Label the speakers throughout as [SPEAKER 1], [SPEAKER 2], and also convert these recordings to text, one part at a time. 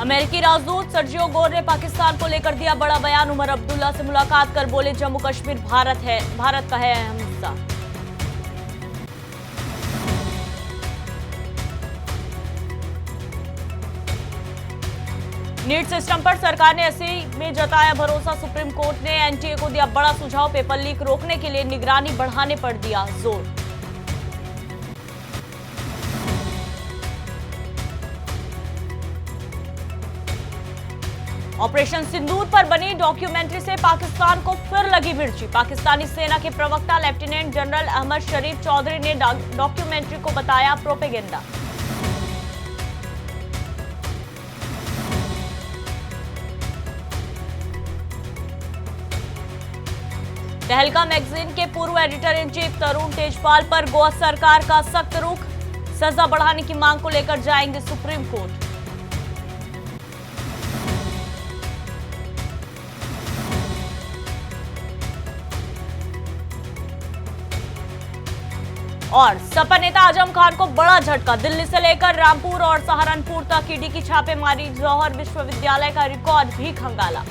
[SPEAKER 1] अमेरिकी राजदूत Sergio Gor ने पाकिस्तान को लेकर दिया बड़ा बयान। उमर अब्दुल्ला से मुलाकात कर बोले, जम्मू कश्मीर भारत का है अहम हिस्सा। नीट सिस्टम पर सरकार ने 80 में जताया भरोसा। सुप्रीम कोर्ट ने एनटीए को दिया बड़ा सुझाव। पेपर लीक रोकने के लिए निगरानी बढ़ाने पर दिया जोर। ऑपरेशन सिंदूर पर बनी डॉक्यूमेंट्री से पाकिस्तान को फिर लगी मिर्ची। पाकिस्तानी सेना के प्रवक्ता लेफ्टिनेंट जनरल अहमद शरीफ चौधरी ने डॉक्यूमेंट्री को बताया प्रोपेगेंडा। तहलका मैगजीन के पूर्व एडिटर इन चीफ तरुण तेजपाल पर गोवा सरकार का सख्त रुख। सजा बढ़ाने की मांग को लेकर जाएंगे सुप्रीम कोर्ट। और सपा नेता आजम खान को बड़ा झटका। दिल्ली से लेकर रामपुर और सहारनपुर तक ईडी की छापेमारी। जौहर विश्वविद्यालय का रिकॉर्ड भी खंगाला।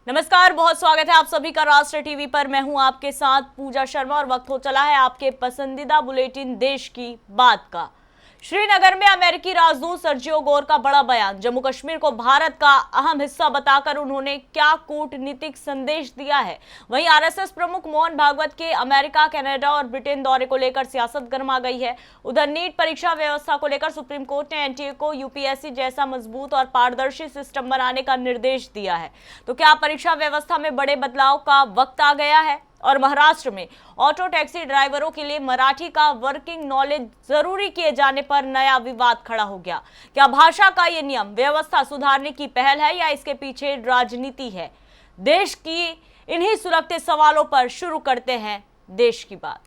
[SPEAKER 1] नमस्कार, बहुत स्वागत है आप सभी का राष्ट्र टीवी पर। मैं हूं आपके साथ पूजा शर्मा और वक्त हो चला है आपके पसंदीदा बुलेटिन देश की बात का। श्रीनगर में अमेरिकी राजदूत सर्जियो गोर का बड़ा बयान। जम्मू कश्मीर को भारत का अहम हिस्सा बताकर उन्होंने क्या कूटनीतिक संदेश दिया है। वहीं आरएसएस प्रमुख मोहन भागवत के अमेरिका, कनाडा और ब्रिटेन दौरे को लेकर सियासत गर्मा गई है। उधर नीट परीक्षा व्यवस्था को लेकर सुप्रीम कोर्ट ने एनटीए को यूपीएससी जैसा मजबूत और पारदर्शी सिस्टम बनाने का निर्देश दिया है। तो क्या परीक्षा व्यवस्था में बड़े बदलाव का वक्त आ गया है? और महाराष्ट्र में ऑटो टैक्सी ड्राइवरों के लिए मराठी का वर्किंग नॉलेज जरूरी किए जाने पर नया विवाद खड़ा हो गया। क्या भाषा का ये नियम व्यवस्था सुधारने की पहल है या इसके पीछे राजनीति है? देश की इन्हीं सुलगते सवालों पर शुरू करते हैं देश की बात।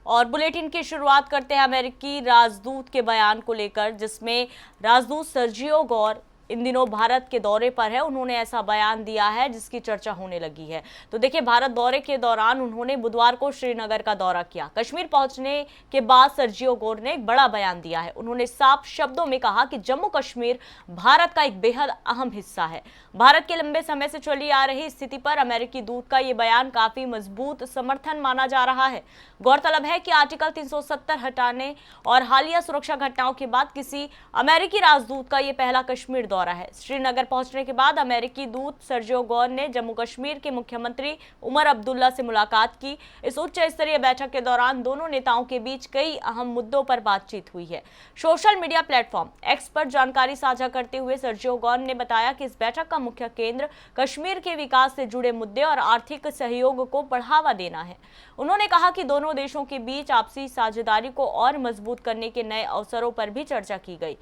[SPEAKER 1] और बुलेटिन की शुरुआत करते हैं अमेरिकी राजदूत के बयान को लेकर, जिसमें राजदूत सर्जियो गोर इन दिनों भारत के दौरे पर है। उन्होंने ऐसा बयान दिया है जिसकी चर्चा होने लगी है। तो देखिए, भारत दौरे के दौरान उन्होंने बुधवार को श्रीनगर का दौरा किया। कश्मीर पहुंचने के बाद सर्जियो गोर ने एक बड़ा बयान दिया है। उन्होंने साफ शब्दों में कहा कि जम्मू कश्मीर भारत का एक बेहद अहम हिस्सा है। भारत के लंबे समय से चली आ रही स्थिति पर अमेरिकी दूत का ये बयान काफी मजबूत समर्थन माना जा रहा है। गौरतलब है कि आर्टिकल 370 हटाने और हालिया सुरक्षा घटनाओं के बाद किसी अमेरिकी राजदूत का ये पहला कश्मीर दौरा है। श्रीनगर पहुंचने के बाद अमेरिकी दूत सर्जियो गोर ने जम्मू कश्मीर के मुख्यमंत्री उमर अब्दुल्ला से मुलाकात की। इस उच्च स्तरीय बैठक के दौरान दोनों नेताओं के बीच कई अहम मुद्दों पर बातचीत हुई है। सोशल मीडिया प्लेटफॉर्म एक्स पर जानकारी साझा करते हुए सर्जियो गोर ने बताया कि इस बैठक का मुख्य केंद्र कश्मीर के विकास से जुड़े मुद्दे और आर्थिक सहयोग को बढ़ावा देना है। उन्होंने कहा कि दोनों देशों के बीच आपसी साझेदारी को और मजबूत करने के नए अवसरों पर भी चर्चा की गई।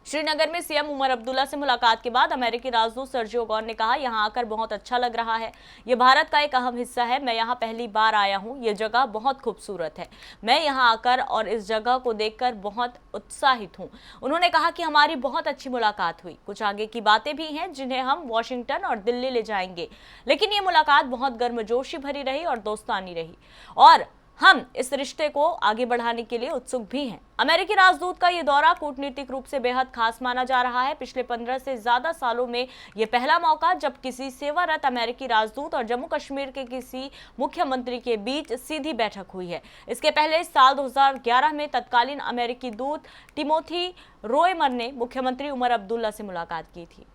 [SPEAKER 1] श्रीनगर में सीएम उमर अब्दुल्ला से मुलाकात के बाद अमेरिकी राजदूत सर्जियो गोर ने कहा, यहां आकर बहुत अच्छा लग रहा है। ये भारत का एक अहम हिस्सा है। मैं यहां पहली बार आया हूं। ये जगह बहुत खूबसूरत है। मैं यहां आकर और इस जगह को देखकर बहुत उत्साहित हूं। उन्होंने कहा कि हमारी बहुत अच्छी मुलाकात हुई। कुछ आगे की बातें भी हैं जिन्हें हम वॉशिंगटन और दिल्ली ले जाएंगे, लेकिन ये मुलाकात बहुत गर्मजोशी भरी रही और दोस्तानी रही और हम इस रिश्ते को आगे बढ़ाने के लिए उत्सुक भी हैं। अमेरिकी राजदूत का ये दौरा कूटनीतिक रूप से बेहद खास माना जा रहा है। पिछले 15 से ज्यादा सालों में ये पहला मौका जब किसी सेवारत अमेरिकी राजदूत और जम्मू कश्मीर के किसी मुख्यमंत्री के बीच सीधी बैठक हुई है। इसके पहले साल 2011 में तत्कालीन अमेरिकी दूत टिमोथी रोयमर ने मुख्यमंत्री उमर अब्दुल्ला से मुलाकात की थी।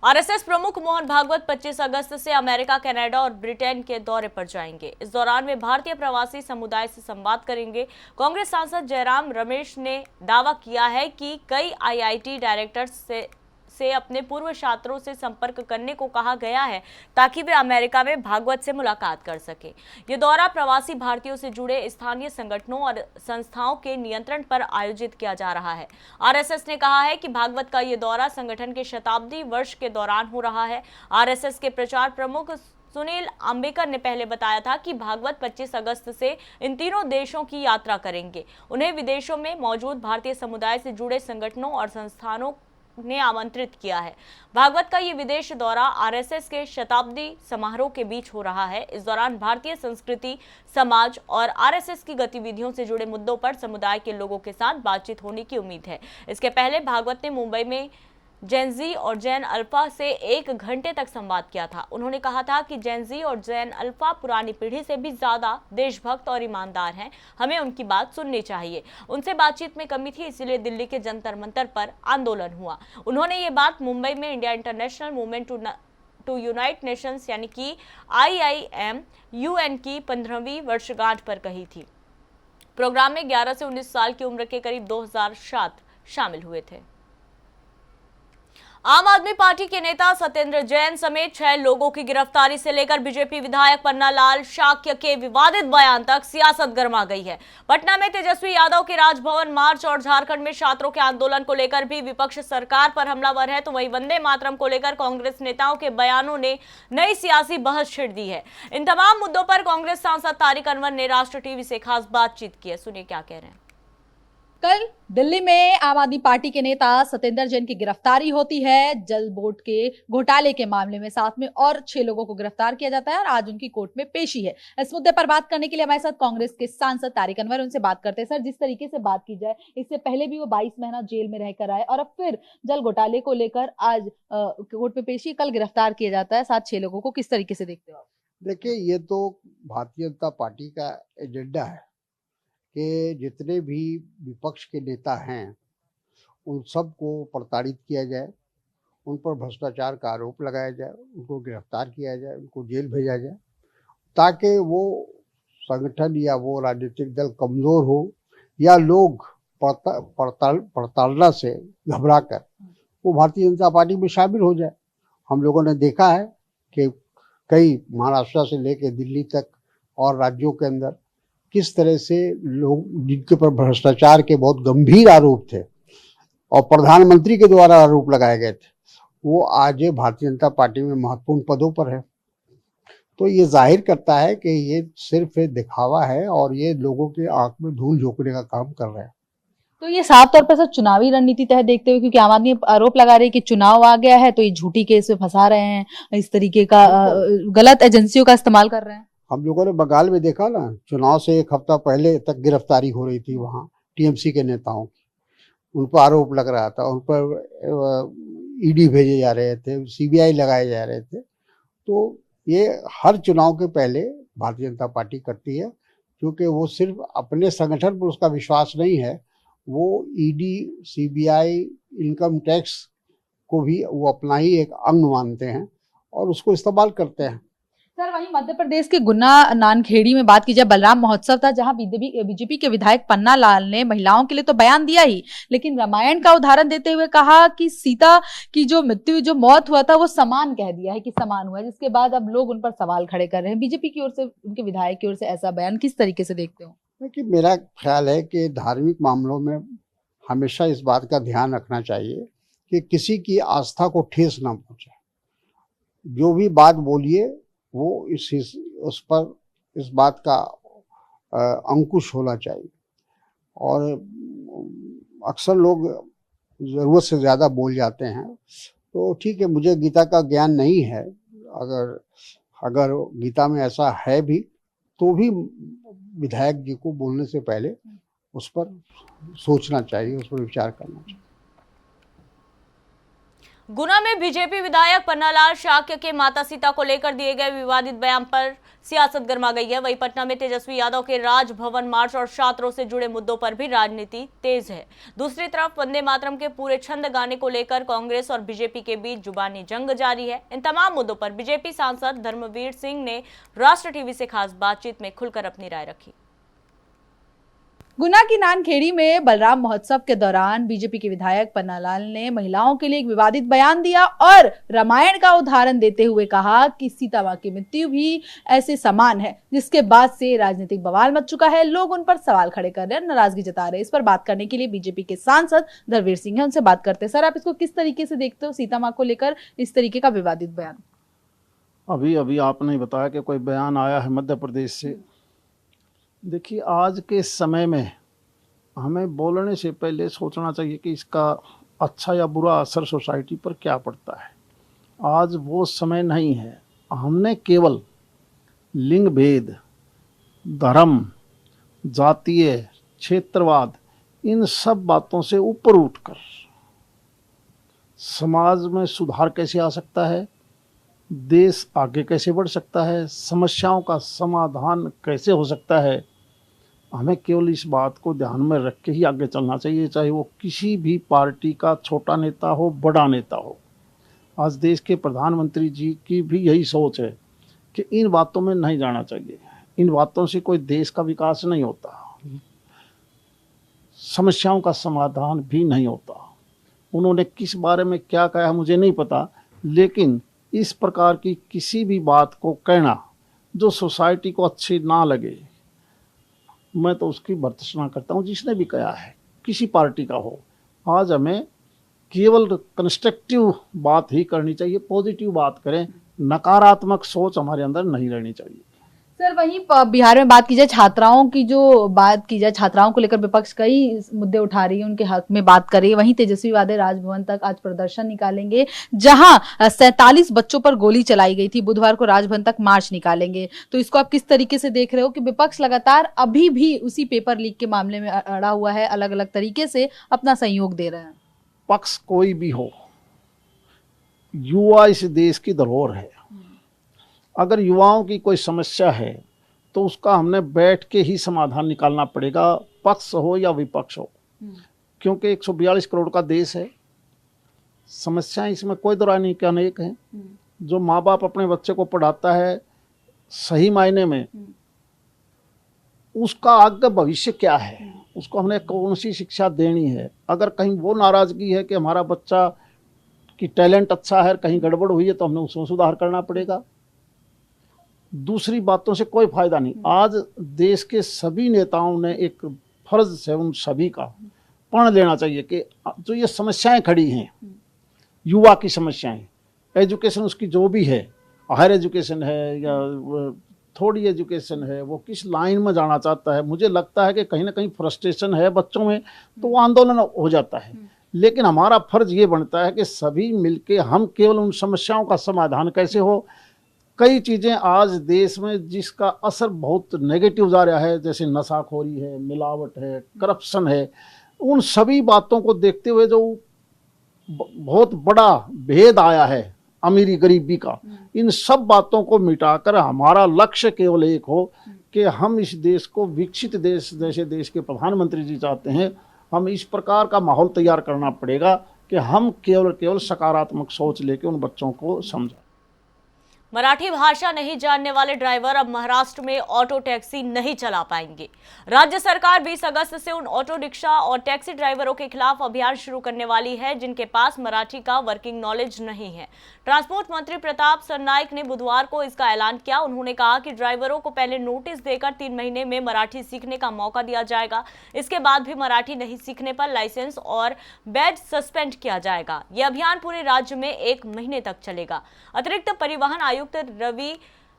[SPEAKER 1] आरएसएस प्रमुख मोहन भागवत 25 अगस्त से अमेरिका, कनाडा और ब्रिटेन के दौरे पर जाएंगे। इस दौरान वे भारतीय प्रवासी समुदाय से संवाद करेंगे। कांग्रेस सांसद जयराम रमेश ने दावा किया है कि कई आईआईटी डायरेक्टर्स से अपने पूर्व छात्रों से संपर्क करने को कहा गया है ताकि वे अमेरिका में भागवत से मुलाकात कर सके। ये दौरा प्रवासी भारतीयों से जुड़े स्थानीय संगठनों और संस्थाओं के नियंत्रण पर आयोजित किया जा रहा है। आरएसएस ने कहा है कि भागवत का ये दौरा संगठन के शताब्दी वर्ष के दौरान हो रहा है। आरएसएस के प्रचार प्रमुख सुनील अंबेकर ने पहले बताया था कि भागवत 25 अगस्त से इन तीनों देशों की यात्रा करेंगे। उन्हें विदेशों में मौजूद भारतीय समुदाय से जुड़े संगठनों और संस्थानों ने आमंत्रित किया है। भागवत का ये विदेश दौरा आरएसएस के शताब्दी समारोह के बीच हो रहा है। इस दौरान भारतीय संस्कृति, समाज और आरएसएस की गतिविधियों से जुड़े मुद्दों पर समुदाय के लोगों के साथ बातचीत होने की उम्मीद है। इसके पहले भागवत ने मुंबई में जेन जी और जेन अल्फा से 1 घंटे तक संवाद किया था। उन्होंने कहा था कि जेन जी और जेन अल्फा पुरानी पीढ़ी से भी ज्यादा देशभक्त और ईमानदार हैं। हमें उनकी बात सुननी चाहिए। उनसे बातचीत में कमी थी, इसलिए दिल्ली के जंतर मंतर पर आंदोलन हुआ। उन्होंने ये बात मुंबई में India International Movement to Unite Nations यानी कि IIM UN की 15वीं वर्षगांठ पर कही थी। प्रोग्राम में 11 से 19 साल की उम्र के करीब 2000 छात्र शामिल हुए थे। आम आदमी पार्टी के नेता सत्येंद्र जैन समेत 6 लोगों की गिरफ्तारी से लेकर बीजेपी विधायक पन्नालाल शाक्य के विवादित बयान तक सियासत गर्मा गई है। पटना में तेजस्वी यादव के राजभवन मार्च और झारखंड में छात्रों के आंदोलन को लेकर भी विपक्ष सरकार पर हमलावर है, तो वहीं वंदे मातरम को लेकर कांग्रेस नेताओं के बयानों ने नई सियासी बहस छिड़ दी है। इन तमाम मुद्दों पर कांग्रेस सांसद तारिक अनवर ने राष्ट्र टीवी से खास बातचीत की है। सुनिए क्या कह रहे हैं।
[SPEAKER 2] कल दिल्ली में आम आदमी पार्टी के नेता सत्येंद्र जैन की गिरफ्तारी होती है जल बोर्ड के घोटाले के मामले में। साथ में और 6 लोगों को गिरफ्तार किया जाता है और आज उनकी कोर्ट में पेशी है। इस मुद्दे पर बात करने के लिए हमारे साथ कांग्रेस के सांसद तारिक अनवर, उनसे बात करते हैं। सर, जिस तरीके से बात की जाए, इससे पहले भी वो 22 महीना जेल में रहकर आए और अब फिर जल घोटाले को लेकर आज कोर्ट में पेशी, कल गिरफ्तार किया जाता है 7-6 लोगों को। किस तरीके से देखते हो आप?
[SPEAKER 3] देखिए, ये तो भारतीय जनता पार्टी का एजेंडा है कि जितने भी विपक्ष के नेता हैं उन सबको प्रताड़ित किया जाए, उन पर भ्रष्टाचार का आरोप लगाया जाए, उनको गिरफ्तार किया जाए, उनको जेल भेजा जाए, ताकि वो संगठन या वो राजनीतिक दल कमज़ोर हो या लोग प्रताड़ना से घबराकर वो भारतीय जनता पार्टी में शामिल हो जाए। हम लोगों ने देखा है कि कई महाराष्ट्र से लेकर दिल्ली तक और राज्यों के अंदर किस तरह से लोग जिनके पर भ्रष्टाचार के बहुत गंभीर आरोप थे और प्रधानमंत्री के द्वारा आरोप लगाए गए थे, वो आज भारतीय जनता पार्टी में महत्वपूर्ण पदों पर है। तो ये जाहिर करता है कि ये सिर्फ दिखावा है और ये लोगों के आंख में धूल झोंकने का काम कर रहे हैं।
[SPEAKER 2] तो ये साफ तौर पर सर चुनावी रणनीति तहत देखते हुए, क्योंकि आम आदमी आरोप लगा रही है कि चुनाव आ गया है तो ये झूठी केस में फंसा रहे हैं, इस तरीके का गलत एजेंसियों का इस्तेमाल कर रहे हैं।
[SPEAKER 3] हम लोगों ने बंगाल में देखा ना, चुनाव से 1 हफ्ता पहले तक गिरफ्तारी हो रही थी वहाँ टीएमसी के नेताओं की, उन पर आरोप लग रहा था, उन पर ईडी भेजे जा रहे थे, सीबीआई लगाए जा रहे थे। तो ये हर चुनाव के पहले भारतीय जनता पार्टी करती है, क्योंकि वो सिर्फ अपने संगठन पर उसका विश्वास नहीं है, वो ईडी, सीबीआई, इनकम टैक्स को भी वो अपना ही एक अंग मानते हैं और उसको इस्तेमाल करते हैं।
[SPEAKER 2] सर, वहीं मध्य प्रदेश के गुना नानखेड़ी में बात की जाए, बलराम महोत्सव था जहां बीजेपी के विधायक पन्नालाल ने महिलाओं के लिए तो बयान दिया ही, लेकिन रामायण का उदाहरण देते हुए कहा कि सीता की जो मौत हुआ था वो समान कह दिया है कि समान हुआ है, जिसके बाद अब लोग उन पर सवाल खड़े कर रहे हैं। बीजेपी की ओर से, उनके विधायक की ओर से ऐसा बयान किस तरीके से देखते हो?
[SPEAKER 3] देखिए, मेरा ख्याल है कि धार्मिक मामलों में हमेशा इस बात का ध्यान रखना चाहिए कि किसी की आस्था को ठेस ना पहुंचे। जो भी बात बोलिए वो उस पर इस बात का अंकुश होना चाहिए। और अक्सर लोग ज़रूरत से ज़्यादा बोल जाते हैं, तो ठीक है, मुझे गीता का ज्ञान नहीं है, अगर गीता में ऐसा है भी तो भी विधायक जी को बोलने से पहले उस पर सोचना चाहिए, उस पर विचार करना चाहिए।
[SPEAKER 1] गुना में बीजेपी विधायक पन्नालाल शाक्य के माता सीता को लेकर दिए गए विवादित बयान पर सियासत गर्मा गई है। वहीं पटना में तेजस्वी यादव के राजभवन मार्च और छात्रों से जुड़े मुद्दों पर भी राजनीति तेज है। दूसरी तरफ वंदे मातरम के पूरे छंद गाने को लेकर कांग्रेस और बीजेपी के बीच जुबानी जंग जारी है। इन तमाम मुद्दों पर बीजेपी सांसद धर्मवीर सिंह ने राष्ट्र टीवी से खास बातचीत में खुलकर अपनी राय रखी।
[SPEAKER 2] गुना की नानखेड़ी में बलराम महोत्सव के दौरान बीजेपी के विधायक पन्नालाल ने महिलाओं के लिए एक विवादित बयान दिया और रामायण का उदाहरण देते हुए कहा कि सीता मां की मृत्यु भी ऐसे समान है, जिसके बाद से राजनीतिक बवाल मच चुका है। लोग उन पर सवाल खड़े कर रहे हैं, नाराजगी जता रहे हैं। इस पर बात करने के लिए बीजेपी के सांसद धर्मवीर सिंह है, उनसे बात करते हैं। सर, आप इसको किस तरीके से देखते हो, सीता मां को लेकर इस तरीके का विवादित बयान?
[SPEAKER 4] अभी आपने बताया कि कोई बयान आया है मध्य प्रदेश से। देखिए, आज के समय में हमें बोलने से पहले सोचना चाहिए कि इसका अच्छा या बुरा असर सोसाइटी पर क्या पड़ता है। आज वो समय नहीं है। हमने केवल लिंग भेद, धर्म, जातीय, क्षेत्रवाद, इन सब बातों से ऊपर उठकर समाज में सुधार कैसे आ सकता है, देश आगे कैसे बढ़ सकता है, समस्याओं का समाधान कैसे हो सकता है, हमें केवल इस बात को ध्यान में रख के ही आगे चलना चाहिए, चाहे वो किसी भी पार्टी का छोटा नेता हो, बड़ा नेता हो। आज देश के प्रधानमंत्री जी की भी यही सोच है कि इन बातों में नहीं जाना चाहिए। इन बातों से कोई देश का विकास नहीं होता, समस्याओं का समाधान भी नहीं होता। उन्होंने किस बारे में क्या कहा मुझे नहीं पता, लेकिन इस प्रकार की किसी भी बात को कहना जो सोसाइटी को अच्छी ना लगे, मैं तो उसकी भर्त्सना करता हूँ। जिसने भी कहा है, किसी पार्टी का हो, आज हमें केवल कंस्ट्रक्टिव बात ही करनी चाहिए, पॉजिटिव बात करें, नकारात्मक सोच हमारे अंदर नहीं रहनी चाहिए।
[SPEAKER 2] सर, वहीं बिहार में बात की जाए, छात्राओं को लेकर विपक्ष कई मुद्दे उठा रही है, उनके हक में बात कर रही है। वहीं तेजस्वी यादव राजभवन तक आज प्रदर्शन निकालेंगे, जहां 47 बच्चों पर गोली चलाई गई थी। बुधवार को राजभवन तक मार्च निकालेंगे। तो इसको आप किस तरीके से देख रहे हो कि विपक्ष लगातार अभी भी उसी पेपर लीक के मामले में अड़ा हुआ है, अलग अलग तरीके से अपना सहयोग दे रहे हैं?
[SPEAKER 4] पक्ष कोई भी हो, युवा इस देश की धरोहर है। अगर युवाओं की कोई समस्या है तो उसका हमने बैठ के ही समाधान निकालना पड़ेगा, पक्ष हो या विपक्ष हो, क्योंकि 142 करोड़ का देश है। समस्याएं इसमें कोई दो राय नहीं कि अनेक हैं। जो माँ बाप अपने बच्चे को पढ़ाता है सही मायने में, उसका आगे भविष्य क्या है, उसको हमने कौन सी शिक्षा देनी है। अगर कहीं वो नाराजगी है कि हमारा बच्चा की टैलेंट अच्छा है, कहीं गड़बड़ हुई है, तो हमने उसमें सुधार करना पड़ेगा। दूसरी बातों से कोई फायदा नहीं। आज देश के सभी नेताओं ने एक फर्ज है उन सभी का पढ़ लेना चाहिए कि जो ये समस्याएं खड़ी हैं, युवा की समस्याएं, एजुकेशन उसकी जो भी है, हायर एजुकेशन है या थोड़ी एजुकेशन है, वो किस लाइन में जाना चाहता है। मुझे लगता है कि कहीं ना कहीं फ्रस्ट्रेशन है बच्चों में, तो वो आंदोलन हो जाता है। लेकिन हमारा फर्ज ये बनता है कि सभी मिलके हम केवल उन समस्याओं का समाधान कैसे हो। कई चीज़ें आज देश में जिसका असर बहुत नेगेटिव जा रहा है, जैसे नशाखोरी है, मिलावट है, करप्शन है, उन सभी बातों को देखते हुए जो बहुत बड़ा भेद आया है अमीरी गरीबी का, इन सब बातों को मिटाकर हमारा लक्ष्य केवल एक हो कि हम इस देश को विकसित देश जैसे देश के प्रधानमंत्री जी चाहते हैं, हम इस प्रकार का माहौल तैयार करना पड़ेगा कि हम केवल सकारात्मक सोच लेके उन बच्चों को समझें।
[SPEAKER 1] मराठी भाषा नहीं जानने वाले ड्राइवर अब महाराष्ट्र में ऑटो टैक्सी नहीं चला पाएंगे। राज्य सरकार 20 अगस्त से उन ऑटो रिक्शा और टैक्सी ड्राइवरों के खिलाफ अभियान शुरू करने वाली है जिनके पास मराठी का वर्किंग नॉलेज नहीं है। ट्रांसपोर्ट मंत्री प्रताप सरनाइक ने बुधवार को इसका ऐलान किया। उन्होंने कहा कि ड्राइवरों को पहले नोटिस देकर 3 महीने में मराठी सीखने का मौका दिया जाएगा। इसके बाद भी मराठी नहीं सीखने पर लाइसेंस और बैज सस्पेंड किया जाएगा। यह अभियान पूरे राज्य में 1 महीने तक चलेगा। अतिरिक्त परिवहन आयुक्त रवि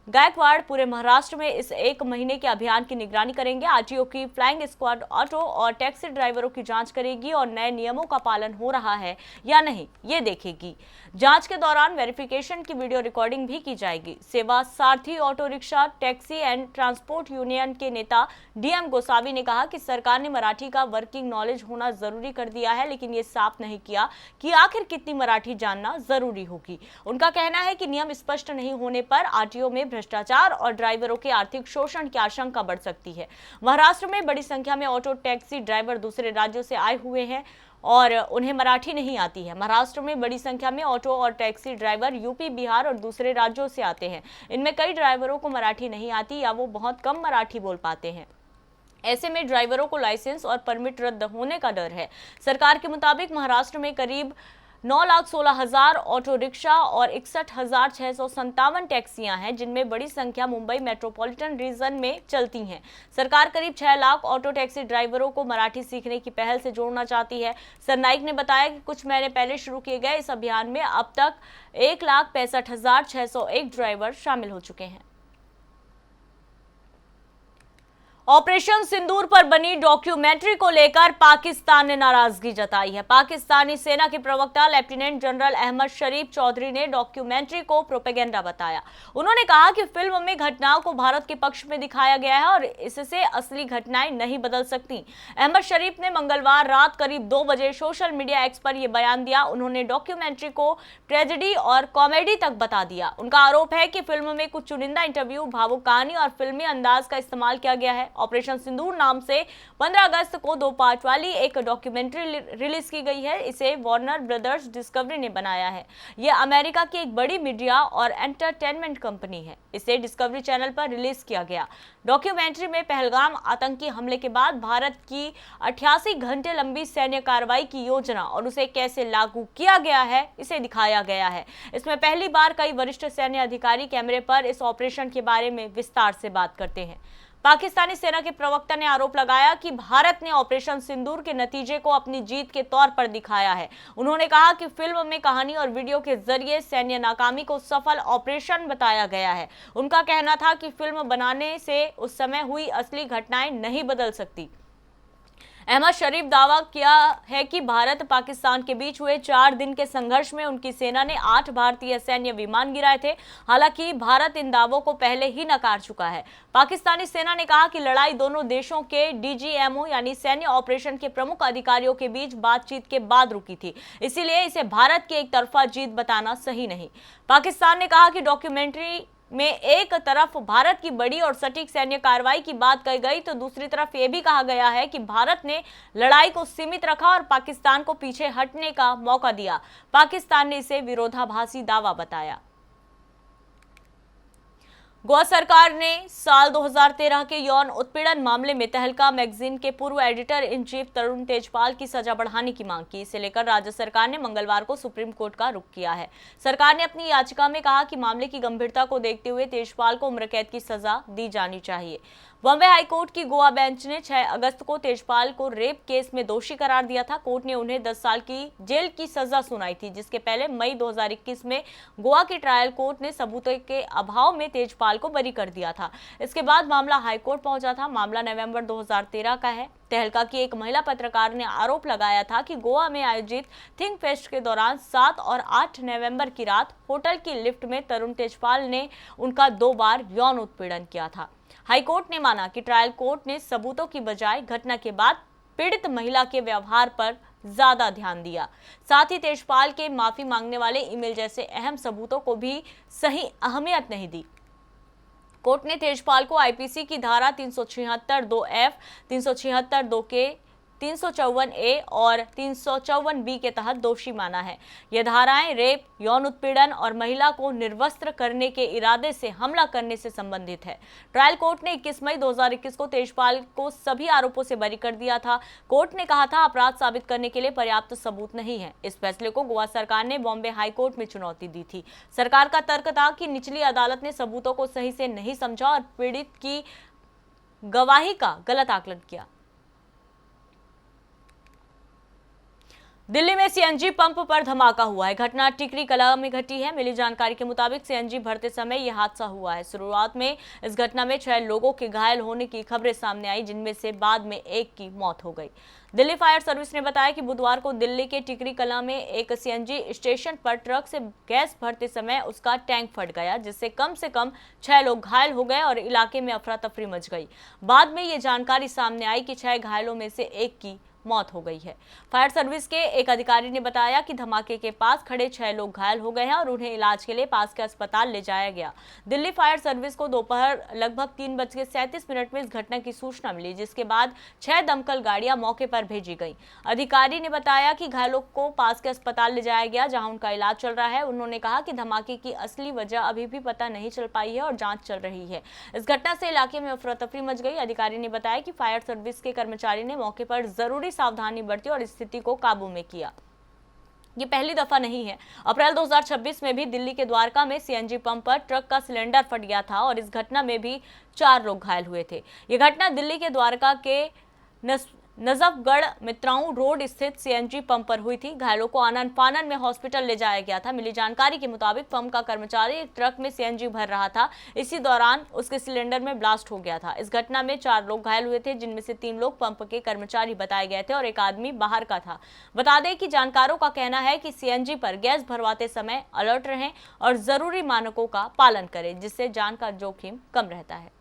[SPEAKER 1] गायकवाड़ पूरे महाराष्ट्र में इस 1 महीने के अभियान की निगरानी करेंगे। आरटीओ की फ्लाइंग स्क्वाड ऑटो और टैक्सी ड्राइवरों की जांच करेगी और नए नियमों का पालन हो रहा है या नहीं ये देखेगी। जांच के दौरान वेरिफिकेशन की वीडियो रिकॉर्डिंग भी की जाएगी। सेवा सारथी auto rickshaw taxi and transport union के नेता डीएम गोसावी ने कहा कि सरकार ने मराठी का वर्किंग नॉलेज होना जरूरी कर दिया है, लेकिन ये साफ नहीं किया कि आखिर कितनी मराठी जानना जरूरी होगी। उनका कहना है कि नियम स्पष्ट नहीं होने पर आरटीओ में भ्रष्टाचार और ड्राइवरों के आर्थिक शोषण की आशंका बढ़ सकती है। महाराष्ट्र में बड़ी संख्या में ऑटो टैक्सी ड्राइवर दूसरे राज्यों से आए हुए हैं और उन्हें मराठी नहीं आती है। महाराष्ट्र में बड़ी संख्या में ऑटो और टैक्सी ड्राइवर यूपी, बिहार और दूसरे राज्यों से आते हैं। इनमें कई ड्राइवरों को मराठी नहीं आती या वो बहुत कम मराठी बोल पाते हैं। ऐसे में ड्राइवरों को लाइसेंस और परमिट रद्द होने का डर है। सरकार के मुताबिक महाराष्ट्र में करीब 9,16,000 ऑटो रिक्शा और 61,657 टैक्सियां हैं, जिनमें बड़ी संख्या मुंबई मेट्रोपॉलिटन रीजन में चलती हैं। सरकार करीब 6 लाख ऑटो टैक्सी ड्राइवरों को मराठी सीखने की पहल से जोड़ना चाहती है। सर नाइक ने बताया कि कुछ महीने पहले शुरू किए गए इस अभियान में अब तक 1,65,601 ड्राइवर शामिल हो चुके हैं। ऑपरेशन सिंदूर पर बनी डॉक्यूमेंट्री को लेकर पाकिस्तान ने नाराजगी जताई है। पाकिस्तानी सेना के प्रवक्ता लेफ्टिनेंट जनरल अहमद शरीफ चौधरी ने डॉक्यूमेंट्री को प्रोपेगेंडा बताया। उन्होंने कहा कि फिल्म में घटनाओं को भारत के पक्ष में दिखाया गया है और इससे असली घटनाएं नहीं बदल सकती। अहमद शरीफ ने मंगलवार रात करीब 2 बजे सोशल मीडिया एक्स पर यह बयान दिया। उन्होंने डॉक्यूमेंट्री को ट्रेजेडी और कॉमेडी तक बता दिया। उनका आरोप है कि फिल्म में कुछ चुनिंदा इंटरव्यू, भावुक कहानी और फिल्मी अंदाज का इस्तेमाल किया गया है। ऑपरेशन सिंदूर नाम से 15 अगस्त को 2 पार्ट वाली एक डॉक्यूमेंट्री रिलीज की गई है। इसे वार्नर ब्रदर्स डिस्कवरी ने बनाया है। यह अमेरिका की एक बड़ी मीडिया और एंटरटेनमेंट कंपनी है। इसे डिस्कवरी चैनल पर रिलीज किया गया। डॉक्यूमेंट्री में पहलगाम आतंकी हमले के बाद भारत की 88 घंटे लंबी सैन्य कार्रवाई की योजना और उसे कैसे लागू किया गया है इसे दिखाया गया है। इसमें पहली बार कई वरिष्ठ सैन्य अधिकारी कैमरे पर इस ऑपरेशन के बारे में विस्तार से बात करते हैं। पाकिस्तानी सेना के प्रवक्ता ने आरोप लगाया कि भारत ने ऑपरेशन सिंदूर के नतीजे को अपनी जीत के तौर पर दिखाया है। उन्होंने कहा कि फिल्म में कहानी और वीडियो के जरिए सैन्य नाकामी को सफल ऑपरेशन बताया गया है। उनका कहना था कि फिल्म बनाने से उस समय हुई असली घटनाएं नहीं बदल सकती। अहमद शरीफ दावा किया है कि भारत पाकिस्तान के बीच हुए 4 दिन के संघर्ष में उनकी सेना ने 8 भारतीय सैन्य विमान गिराए थे। हालांकि भारत इन दावों को पहले ही नकार चुका है। पाकिस्तानी सेना ने कहा कि लड़ाई दोनों देशों के डीजीएमओ यानी सैन्य ऑपरेशन के प्रमुख अधिकारियों के बीच बातचीत के बाद रुकी थी, इसीलिए इसे भारत की एक तरफा जीत बताना सही नहीं। पाकिस्तान ने कहा कि डॉक्यूमेंट्री में एक तरफ भारत की बड़ी और सटीक सैन्य कार्रवाई की बात कही गई तो दूसरी तरफ यह भी कहा गया है कि भारत ने लड़ाई को सीमित रखा और पाकिस्तान को पीछे हटने का मौका दिया। पाकिस्तान ने इसे विरोधाभासी दावा बताया। गोवा सरकार ने साल 2013 के यौन उत्पीड़न मामले में तहलका मैगजीन के पूर्व एडिटर इन चीफ तरुण तेजपाल की सजा बढ़ाने की मांग की। इसे लेकर राज्य सरकार ने मंगलवार को सुप्रीम कोर्ट का रुख किया है। सरकार ने अपनी याचिका में कहा कि मामले की गंभीरता को देखते हुए तेजपाल को उम्र कैद की सजा दी जानी चाहिए। बॉम्बे हाईकोर्ट की गोवा बेंच ने 6 अगस्त को तेजपाल को रेप केस में दोषी करार दिया था। कोर्ट ने उन्हें 10 साल की जेल की सजा सुनाई थी, जिसके पहले मई 2021 में गोवा की ट्रायल कोर्ट ने सबूतों के अभाव में तेजपाल को बरी कर दिया था। इसके बाद मामला हाईकोर्ट पहुंचा था। मामला नवंबर 2013 का है। तहलका की एक महिला पत्रकार ने आरोप लगाया था कि गोवा में आयोजित थिंक फेस्ट के दौरान 7 और 8 नवंबर की रात होटल की लिफ्ट में तरुण तेजपाल ने उनका 2 बार यौन उत्पीड़न किया था। हाईकोर्ट ने माना कि ट्रायल कोर्ट ने सबूतों की बजाय घटना के बाद पीड़ित महिला के व्यवहार पर ज्यादा ध्यान दिया। साथ ही तेजपाल के माफी मांगने वाले ईमेल जैसे अहम सबूतों को भी सही अहमियत नहीं दी। कोर्ट ने तेजपाल को आईपीसी की धारा 376(2)(f), 376(2)(k), 354(a) और 354(b) के तहत दोषी माना है। यह धाराएं रेप, यौन उत्पीड़न और महिला को निर्वस्त्र करने के इरादे से हमला करने से संबंधित है। ट्रायल कोर्ट ने 21 मई 2021 को तेजपाल को सभी आरोपों से बरी कर दिया था। कोर्ट ने कहा था अपराध साबित करने के लिए पर्याप्त सबूत नहीं है। इस फैसले को गोवा सरकार ने बॉम्बे हाई कोर्ट में चुनौती दी थी। सरकार का तर्क था कि निचली अदालत ने सबूतों को सही से नहीं समझा और पीड़ित की गवाही का गलत आकलन किया। दिल्ली में सीएनजी पंप पर धमाका हुआ है। घटना टिकरी कला में घटी है। मिली जानकारी के मुताबिक सीएनजी भरते समय यह हादसा हुआ है। शुरुआत में इस घटना में 6 लोगों के घायल होने की खबरें सामने आई, जिनमें से बाद में एक की मौत हो गई। दिल्ली फायर सर्विस ने बताया कि बुधवार को दिल्ली के टिकरी कला में एक सीएनजी स्टेशन पर ट्रक से गैस भरते समय उसका टैंक फट गया, जिससे कम से कम 6 लोग घायल हो गए और इलाके में अफरा तफरी मच गई। बाद में ये जानकारी सामने आई कि 6 घायलों में से एक की मौत हो गई है। फायर सर्विस के एक अधिकारी ने बताया कि धमाके के पास खड़े 6 लोग घायल हो गए हैं और उन्हें इलाज के लिए पास के अस्पताल ले जाया गया। दिल्ली फायर सर्विस को दोपहर लगभग 3:37 में इस घटना की सूचना मिली, जिसके बाद 6 दमकल गाड़ियां मौके पर भेजी गई। अधिकारी ने बताया कि घायलों को पास के अस्पताल ले जाया गया, जहां उनका इलाज चल रहा है। उन्होंने कहा कि धमाके की असली वजह अभी भी पता नहीं चल पाई है और जांच चल रही है। इस घटना से इलाके में अफरा तफरी मच गई। अधिकारी ने बताया कि फायर सर्विस के कर्मचारी ने मौके पर जरूरी सावधानी बरती और स्थिति को काबू में किया। ये पहली दफा नहीं है। अप्रैल 2026 में भी दिल्ली के द्वारका में सीएनजी पंप पर ट्रक का सिलेंडर फट गया था और इस घटना में भी 4 लोग घायल हुए थे। ये घटना दिल्ली के द्वारका के नजफगढ़ मित्राऊ रोड स्थित सीएनजी पंप पर हुई थी। घायलों को आनन फानन में हॉस्पिटल ले जाया गया था। मिली जानकारी के मुताबिक पंप का कर्मचारी एक ट्रक में सीएनजी भर रहा था। इसी दौरान उसके सिलेंडर में ब्लास्ट हो गया था। इस घटना में 4 लोग घायल हुए थे, जिनमें से 3 लोग पंप के कर्मचारी बताए गए थे और एक आदमी बाहर का था। बता दें कि जानकारों का कहना है कि सीएनजी पर गैस भरवाते समय अलर्ट रहें और जरूरी मानकों का पालन करें, जिससे जान का जोखिम कम रहता है।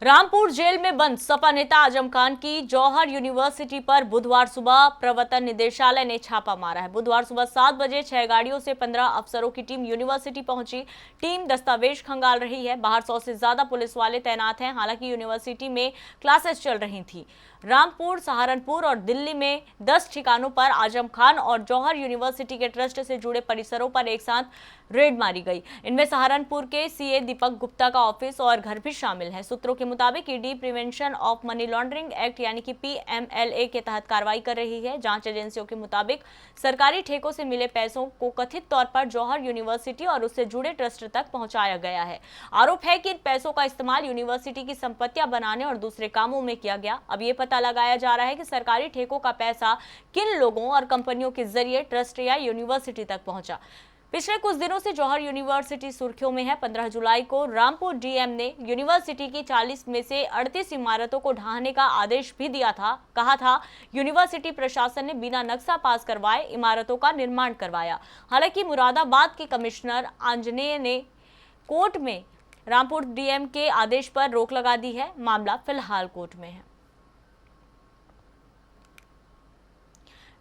[SPEAKER 1] रामपुर जेल में बंद सपा नेता आजम खान की जौहर यूनिवर्सिटी पर बुधवार सुबह प्रवर्तन निदेशालय ने छापा मारा है। बुधवार सुबह 7 बजे 6 गाड़ियों से 15 अफसरों की टीम यूनिवर्सिटी पहुंची। टीम दस्तावेज खंगाल रही है। बाहर 100 से ज्यादा पुलिस वाले तैनात हैं। हालांकि यूनिवर्सिटी में क्लासेस चल रही थी। रामपुर, सहारनपुर और दिल्ली में 10 ठिकानों पर आजम खान और जौहर यूनिवर्सिटी के ट्रस्ट से जुड़े परिसरों पर एक साथ रेड मारी गई। इनमें सहारनपुर के सीए दीपक गुप्ता का ऑफिस और घर भी शामिल है। सूत्रों के मुताबिक ED prevention of money laundering act यानी कि पीएमएलए के तहत कार्रवाई कर रही है। जांच एजेंसियों के मुताबिक सरकारी ठेकों से मिले पैसों को कथित तौर पर जौहर यूनिवर्सिटी और उससे जुड़े ट्रस्ट तक पहुंचाया गया है। आरोप है कि इन पैसों का इस्तेमाल यूनिवर्सिटी की संपत्तियां बनाने और दूसरे कामों में किया गया। अब ये पता लगाया जा रहा है कि सरकारी ठेकों का पैसा किन लोगों और कंपनियों के जरिए ट्रस्ट या यूनिवर्सिटी तक पहुंचा। पिछले कुछ दिनों से जौहर यूनिवर्सिटी सुर्खियों में है। 15 जुलाई को रामपुर डीएम ने यूनिवर्सिटी की 40 में से 38 इमारतों को ढहाने का आदेश भी दिया था। कहा था यूनिवर्सिटी प्रशासन ने बिना नक्शा पास करवाए इमारतों का निर्माण करवाया। हालांकि मुरादाबाद के कमिश्नर आंजनेय ने कोर्ट में रामपुर डीएम के आदेश पर रोक लगा दी है। मामला फिलहाल कोर्ट में है।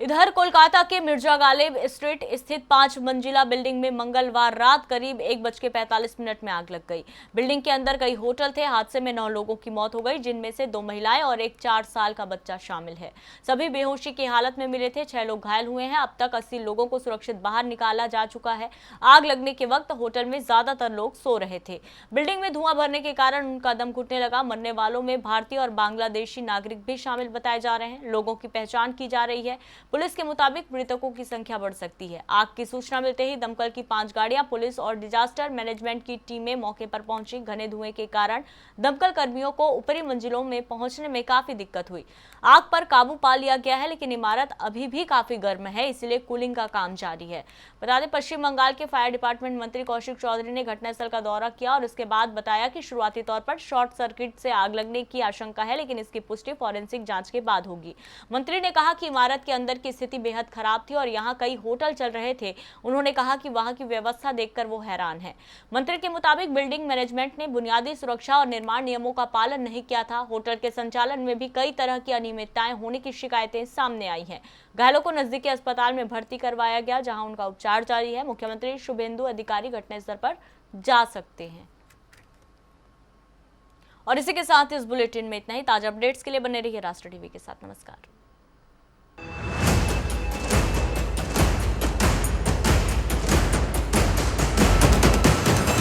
[SPEAKER 1] इधर कोलकाता के मिर्जा गालिब स्ट्रीट स्थित 5 मंजिला बिल्डिंग में मंगलवार रात करीब 1:45 में आग लग गई। बिल्डिंग के अंदर कई होटल थे। हादसे में 9 लोगों की मौत हो गई, जिनमें से 2 महिलाएं और एक 4 साल का बच्चा शामिल है। सभी बेहोशी की हालत में मिले थे। 6 लोग घायल हुए हैं। अब तक 80 लोगों को सुरक्षित बाहर निकाला जा चुका है। आग लगने के वक्त होटल में ज्यादातर लोग सो रहे थे। बिल्डिंग में धुआं भरने के कारण उनका दम घुटने लगा। मरने वालों में भारतीय और बांग्लादेशी नागरिक भी शामिल बताए जा रहे हैं। लोगों की पहचान की जा रही है। पुलिस के मुताबिक मृतकों की संख्या बढ़ सकती है। आग की सूचना मिलते ही दमकल की 5 गाड़ियां, पुलिस और डिजास्टर मैनेजमेंट की टीमें मौके पर पहुंची। घने धुएं के कारण दमकल कर्मियों को ऊपरी मंजिलों में पहुंचने में काफी दिक्कत हुई। आग पर काबू पा लिया गया है, लेकिन इमारत अभी भी काफी गर्म है, इसलिए कूलिंग का काम जारी है। बता दें, पश्चिम बंगाल के फायर डिपार्टमेंट मंत्री कौशिक चौधरी ने घटनास्थल का दौरा किया और उसके बाद बताया कि शुरुआती तौर पर शॉर्ट सर्किट से आग लगने की आशंका है, लेकिन इसकी पुष्टि फॉरेंसिक जांच के बाद होगी। मंत्री ने कहा कि इमारत के अंदर की स्थिति बेहद खराब थी और यहां कई होटल चल रहे थे। उन्होंने कहा कि वहां की व्यवस्था देखकर वो हैरान है। मंत्री के मुताबिक बिल्डिंग मैनेजमेंट ने बुनियादी सुरक्षा और निर्माण नियमों का पालन नहीं किया था। होटल के संचालन में भी कई तरह की अनियमितताएं होने की शिकायतें सामने आई हैं। घायलों को नजदीकी अस्पताल में भर्ती करवाया गया, जहां उनका उपचार जारी है। मुख्यमंत्री शुभेंदु अधिकारी घटनास्थल पर जा सकते हैं। और इसी के साथ इस बुलेटिन में इतना ही। ताजा अपडेट्स के लिए बने रहिए राष्ट्र टीवी के साथ। नमस्कार।